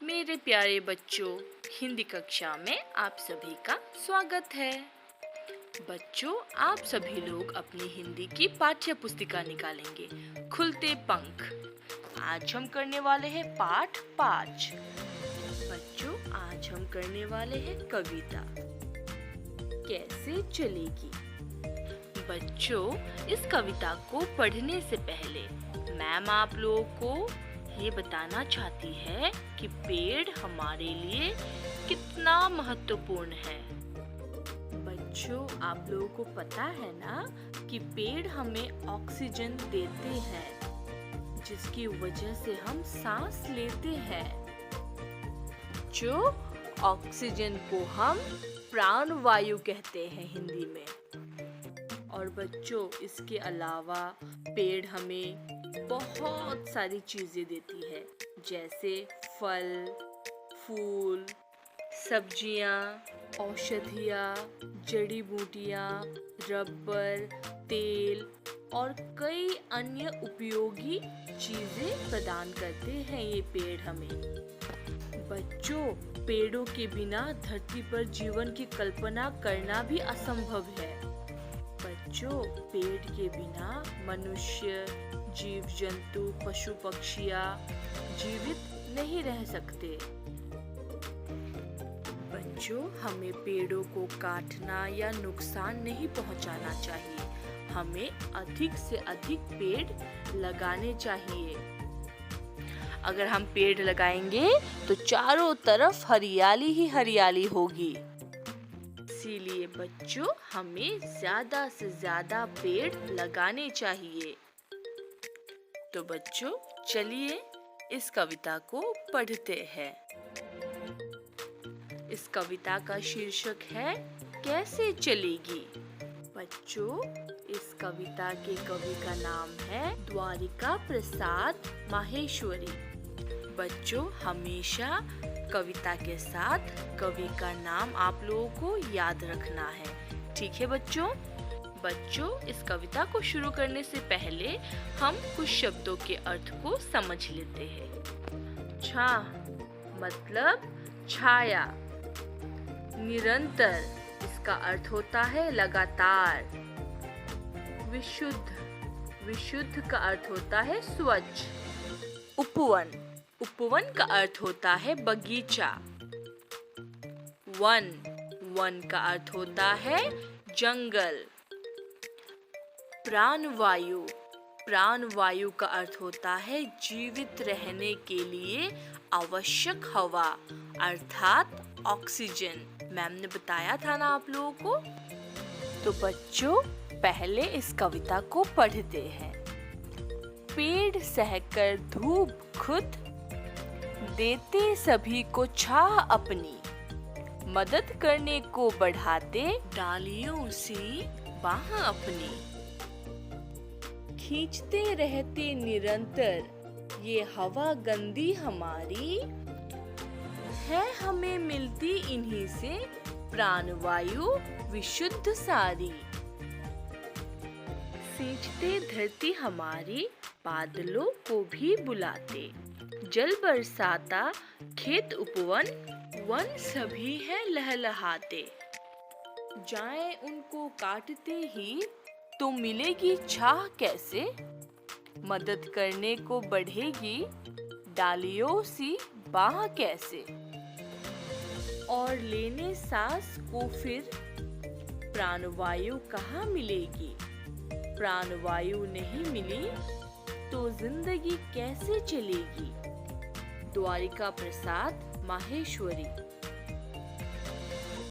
मेरे प्यारे बच्चों, हिंदी कक्षा में आप सभी का स्वागत है। बच्चों, आप सभी लोग अपनी हिंदी की पाठ्य पुस्तिका निकालेंगे। खुलते पंख। आज हम करने वाले हैं पाठ 5। बच्चों, आज हम करने वाले हैं कविता कैसे चलेगी। बच्चों, इस कविता को पढ़ने से पहले मैम आप लोगों को ये बताना चाहती है कि पेड़ हमारे लिए कितना महत्वपूर्ण है। बच्चों, आप लोगों को पता है ना कि पेड़ हमें ऑक्सीजन देते हैं, जिसकी वजह से हम सांस लेते हैं। जो ऑक्सीजन को हम प्राणवायु कहते हैं हिंदी में। और बच्चों, इसके अलावा पेड़ हमें बहुत सारी चीजें देती है, जैसे फल, फूल, सब्जियां, औषधियां, जड़ी बूटियां, रबर, तेल और कई अन्य उपयोगी चीजें प्रदान करते हैं ये पेड़ हमें। बच्चों, पेड़ों के बिना धरती पर जीवन की कल्पना करना भी असंभव है। बच्चों, पेड़ के बिना मनुष्य, जीव जंतु, पशु पक्षियाँ जीवित नहीं रह सकते। बच्चों, हमें पेड़ों को काटना या नुकसान नहीं पहुंचाना चाहिए। हमें अधिक से अधिक पेड़ लगाने चाहिए। अगर हम पेड़ लगाएंगे तो चारों तरफ हरियाली ही हरियाली होगी। इसीलिए बच्चों, हमें ज्यादा से ज्यादा पेड़ लगाने चाहिए। तो बच्चों, चलिए इस कविता को पढ़ते हैं। इस कविता का शीर्षक है कैसे चलेगी। बच्चों, इस कविता के कवि का नाम है द्वारिका प्रसाद माहेश्वरी। बच्चों, हमेशा कविता के साथ कवि का नाम आप लोगों को याद रखना है। ठीक है बच्चों? बच्चों, इस कविता को शुरू करने से पहले हम कुछ शब्दों के अर्थ को समझ लेते हैं। छा मतलब छाया। निरंतर, इसका अर्थ होता है लगातार। विशुद्ध, विशुद्ध का अर्थ होता है स्वच्छ। उपवन, उपवन का अर्थ होता है बगीचा। वन, वन का अर्थ होता है जंगल। प्राणवायु, प्राणवायु का अर्थ होता है जीवित रहने के लिए आवश्यक हवा, अर्थात ऑक्सीजन। मैम ने बताया था ना आप लोगों को। तो बच्चों, पहले इस कविता को पढ़ते हैं। पेड़ सहकर धूप खुद, देते सभी को छाह अपनी, मदद करने को बढ़ाते डालियों सी बाह अपनी। खींचते रहते निरंतर ये हवा गंदी हमारी, है हमें मिलती इन्हीं से प्राणवायु विशुद्ध सारी। सींचते धरती हमारी, बादलों को भी बुलाते, जल बरसाता खेत उपवन, वन सभी है लहलहाते। जाएं उनको काटते ही तो मिलेगी छाह कैसे, मदद करने को बढ़ेगी डालियों सी बाह कैसे। और लेने सांस को फिर प्राणवायु कहाँ मिलेगी, प्राणवायु नहीं मिली तो जिंदगी कैसे चलेगी। द्वारिका प्रसाद माहेश्वरी।